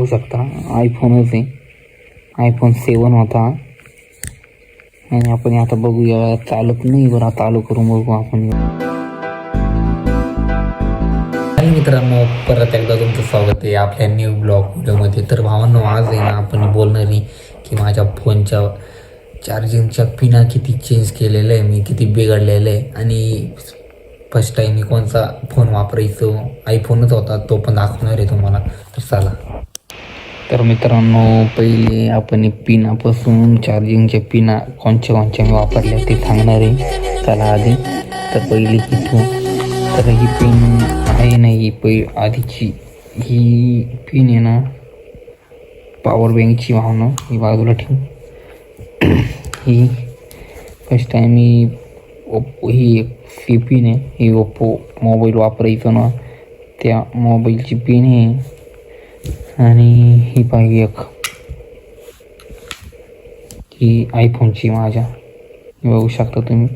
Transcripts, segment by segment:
बघू शकता आयफोनच आहे. आयफोन 7 होता आणि आपण आता बघूया. चालत नाही बरं, चालू करून बघू आपण. मित्रांनो, परत एकदा तुमचं स्वागत आहे आपल्या न्यू ब्लॉग व्हिडिओमध्ये. तर भावांनो, आज आहे ना आपण बोलणारी की माझ्या फोनच्या चार्जिंगच्या पिना किती चेंज केलेलं आहे मी, किती बिघडलेलं आहे. आणि फर्स्ट टाईम मी कोणता फोन वापरायचो, आयफोनच होता, तो पण दाखवणार आहे तुम्हाला. तर चला. तर मित्रांनो, पहिले आपण पिनापासून चार्जिंगच्या पिना कोणच्या मी वापरल्या ते सांगणार आहे. चला आधी. तर पहिली इथून, तर ही पिन आहे ना, ही आधीची ही पिन आहे ना पॉवर बँकची. भावना ही बाजूला ठेवून ही फर्स्ट टाईम ही सी पिन आहे. ही ओप्पो मोबाईल वापरायचो ना त्या मोबाईलची पिन आहे. आणि ही पाहिजे एक ही आयफोनची माझ्या, बघू शकता तुम्ही.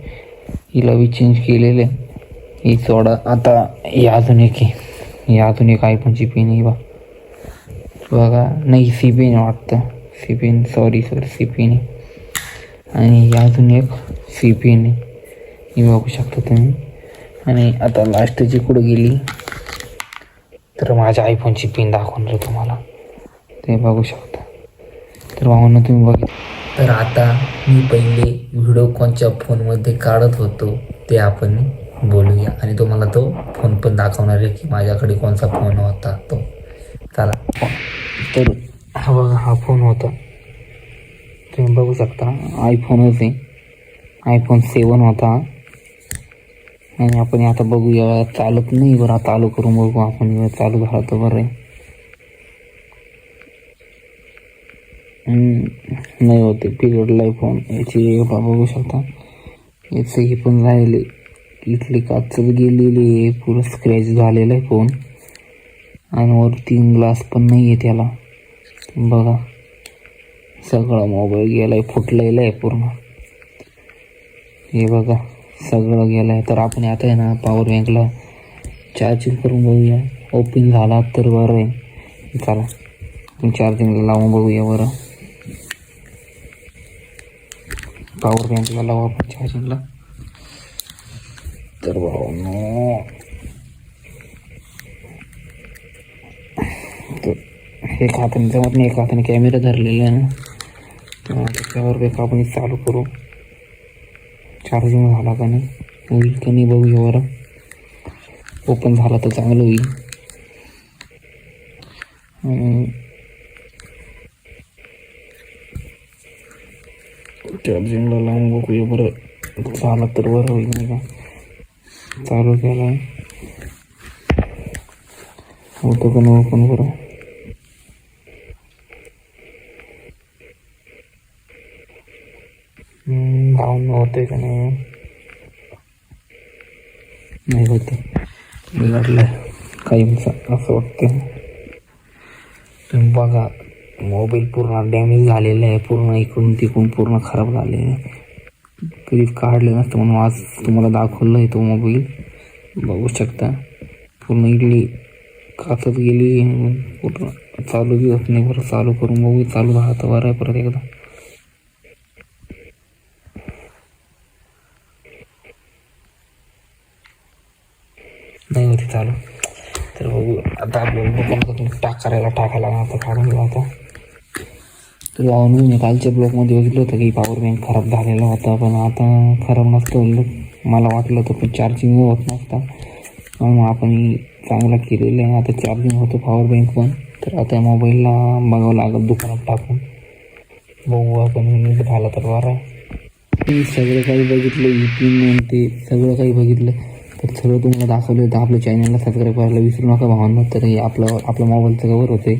हिला बी चेंज केलेलं आहे. ही सोडा आता. ही अजून एक आहे, ही अजून एक आयफोनची पिन आहे बघा. नाही, सी पिन वाटतं, C pin, sorry C pin आहे. आणि ही अजून एक सी पिन आहे, ही बघू शकता तुम्ही. आणि आता लास्टची कुठं गेली तर माझ्या आयफोनची पिन दाखवणार तुम्हाला, ते बघू शकता. तर भावांनो तुम्ही बघा. तर आता मी पहिले व्हिडिओ कोणच्या फोनमध्ये काढत होतो ते आपण बोलूया. आणि तुम्हाला तो फोन पण दाखवणार आहे की माझ्याकडे कोणता फोन होता तो. चला. तर हा बघा, हा फोन होता, तुम्ही बघू शकता. आयफोनच आहे. आयफोन 7 होता. आणि आपण आता बघूया. चालत नाही बरं, चालू करून बघू आपण. चालू झालं तर बरं आहे. नाही होते, बिघडलाय फोन. याची बघू शकता. याचं हे पण राहिले, इथली काच गेलेली आहे, पुरं स्क्रॅच झालेला आहे फोन. आणि वरती ग्लास पण नाही आहे त्याला, बघा. सगळा मोबाईल गेलाय, फुटलेला आहे पूर्ण. हे बघा, सगळं गेलं आहे. तर आपण आता आहे ना पॉवर बँकला चार्जिंग करून बघूया. ओपन झाला तर बरं आहे. चला आपण चार्जिंगला लावून बघूया बरं. पॉवर बँकला लावू आपण चार्जिंगला. तर भावांनो, तर एक हाताने जमत नाही, एक हाताने कॅमेरा धरलेला आहे ना. तर पॉवर बँक आपण चालू करू. चार्जिंग झाला का नाही, होईल का नाही बघूया बरं. ओपन झाला तर चांगलं होईल. चार्जिंगला लावून बघूया बरं. झाला तर बरं होईल नाही का. चालू केला आहे, होतं का नाही ओपन बरं. भावना होते का नाही होते, बिघडलं काही असं वाटतं. तुम्ही बघा, मोबाईल पूर्ण डॅमेज झालेला आहे, पूर्ण इकडून तिकडून पूर्ण खराब झालेला आहे. कधीच काढले नसतं म्हणून आज तुम्हाला दाखवलं आहे तो मोबाईल. बघू शकता पूर्ण इडली काचत गेली, पूर्ण चालू बी होत नाही बरं. चालू करून बघू. चालू झाला तर बरं आहे. परत एकदा नाही होती चालू. तर बघू आता आपल्याला टाकायला लागणार, तर काढून घेऊ आता. तर मी कालच्या ब्लॉकमध्ये बघितलं होतं की पॉवर बँक खराब झालेला होता, पण आता खराब नसतं मला वाटलं होतं. पण चार्जिंग होत नसता म्हणून आपण चांगला केलेलं आहे. आता चार्जिंग होतं पॉवर बँक पण. तर आता मोबाईलला बघावं लागत दुकानात टाकून. बघू आपण झालं तर बरं आहे. मी सगळं काही बघितलं, पिन ते सगळं काही बघितलं. तर सगळं तुम्हाला दाखवलं होतं. आपल्या चॅनलला सबस्क्राईब करायला विसरू नका भावांनो. तर हे आपल्या मोबाईलचं कवर होते.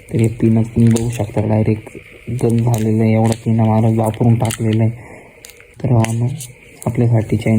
तर हे पिनच तुम्ही बघू शकता, डायरेक्ट गंज झालेलं आहे. एवढा पिना मारा वापरून टाकलेलं आहे. तर भावांनो, आपल्यासाठी चॅनल